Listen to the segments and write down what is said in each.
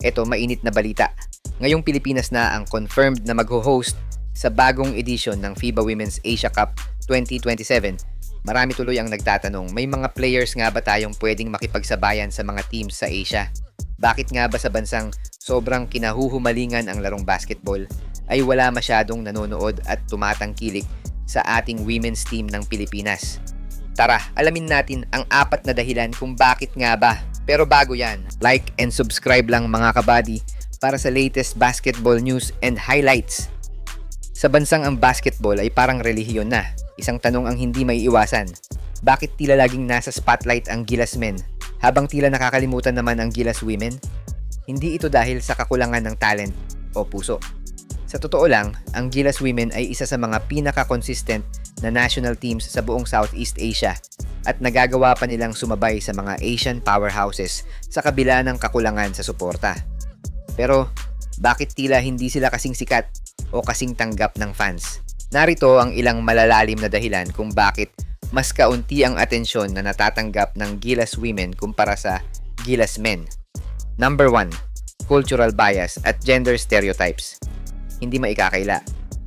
Eto, mainit na balita. Ngayong Pilipinas na ang confirmed na magho-host sa bagong edisyon ng FIBA Women's Asia Cup 2027. Marami tuloy ang nagtatanong, may mga players nga ba tayong pwedeng makipagsabayan sa mga teams sa Asia? Bakit nga ba sa bansang sobrang kinahuhumalingan ang larong basketball ay wala masyadong nanonood at tumatangkilik sa ating women's team ng Pilipinas? Tara, alamin natin ang 4 na dahilan kung bakit nga ba. Pero bago yan, like and subscribe lang mga kabady para sa latest basketball news and highlights. Sa bansang ang basketball ay parang relihiyon na. Isang tanong ang hindi may iwasan. Bakit tila laging nasa spotlight ang Gilas men, habang tila nakakalimutan naman ang Gilas women? Hindi ito dahil sa kakulangan ng talent o puso. Sa totoo lang, ang Gilas women ay isa sa mga pinaka-consistent na national teams sa buong Southeast Asia at nagagawa pa nilang sumabay sa mga Asian powerhouses sa kabila ng kakulangan sa suporta. Pero, bakit tila hindi sila kasing sikat o kasing tanggap ng fans? Narito ang ilang malalalim na dahilan kung bakit mas kaunti ang atensyon na natatanggap ng Gilas women kumpara sa Gilas men. Number 1. Cultural bias at gender stereotypes. Hindi maikakaila.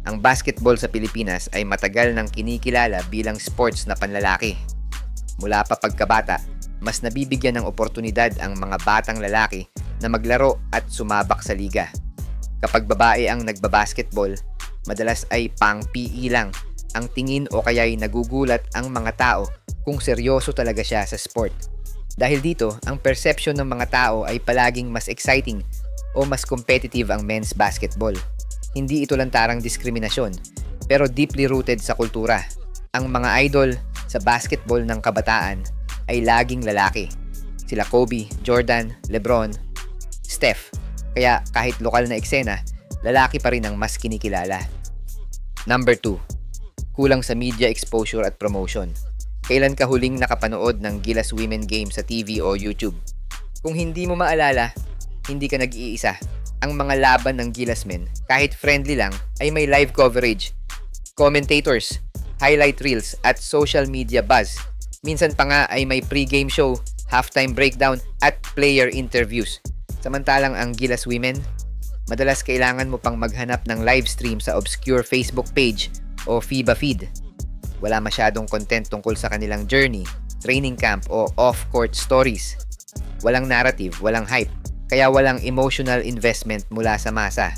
Ang basketball sa Pilipinas ay matagal nang kinikilala bilang sports na panlalaki. Mula pa pagkabata, mas nabibigyan ng oportunidad ang mga batang lalaki na maglaro at sumabak sa liga. Kapag babae ang nagbabasketball, madalas ay pang-PE lang ang tingin o kaya'y nagugulat ang mga tao kung seryoso talaga siya sa sport. Dahil dito, ang perception ng mga tao ay palaging mas exciting o mas competitive ang men's basketball. Hindi ito lantarang diskriminasyon, pero deeply rooted sa kultura. Ang mga idol sa basketball ng kabataan ay laging lalaki. Sila Kobe, Jordan, LeBron, Steph. Kaya kahit lokal na eksena, lalaki pa rin ang mas kinikilala. Number 2. Kulang sa media exposure at promotion. Kailan ka huling nakapanood ng Gilas Women Game sa TV o YouTube? Kung hindi mo maalala, hindi ka nag-iisa. Ang mga laban ng Gilas men, kahit friendly lang, ay may live coverage, commentators, highlight reels at social media buzz. Minsan pa nga ay may pre-game show, halftime breakdown at player interviews. Samantalang ang Gilas women, madalas kailangan mo pang maghanap ng live stream sa obscure Facebook page o FIBA feed. Wala masyadong content tungkol sa kanilang journey, training camp o off-court stories. Walang narrative, walang hype, kaya walang emotional investment mula sa masa.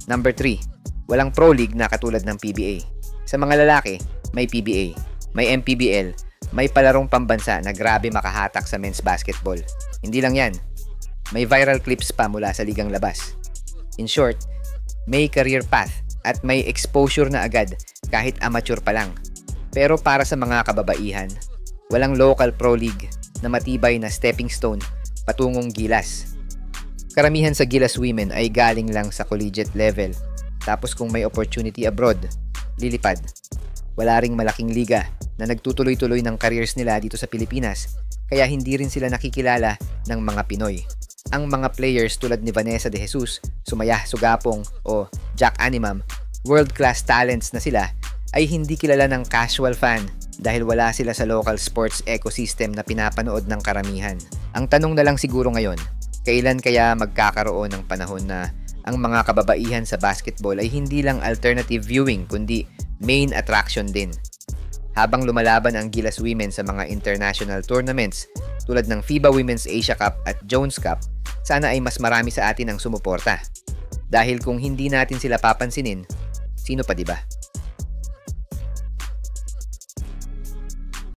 Number 3. Walang pro league na katulad ng PBA. Sa mga lalaki, may PBA, may MPBL, may palarong pambansa na grabe makahatak sa men's basketball. Hindi lang yan, may viral clips pa mula sa ligang labas. In short, may career path at may exposure na agad kahit amateur pa lang. Pero para sa mga kababaihan, walang local pro league na matibay na stepping stone patungong Gilas. Karamihan sa Gilas women ay galing lang sa collegiate level. Tapos kung may opportunity abroad, lilipad. Wala ring malaking liga na nagtutuloy-tuloy ng careers nila dito sa Pilipinas, kaya hindi rin sila nakikilala ng mga Pinoy. Ang mga players tulad ni Vanessa De Jesus, Sumaya Sugapong o Jack Animam, world-class talents na sila, ay hindi kilala ng casual fan dahil wala sila sa local sports ecosystem na pinapanood ng karamihan. Ang tanong na lang siguro ngayon, kailan kaya magkakaroon ng panahon na ang mga kababaihan sa basketball ay hindi lang alternative viewing kundi main attraction din? Habang lumalaban ang Gilas women sa mga international tournaments tulad ng FIBA Women's Asia Cup at Jones Cup, sana ay mas marami sa atin ang sumuporta. Dahil kung hindi natin sila papansinin, sino pa, diba?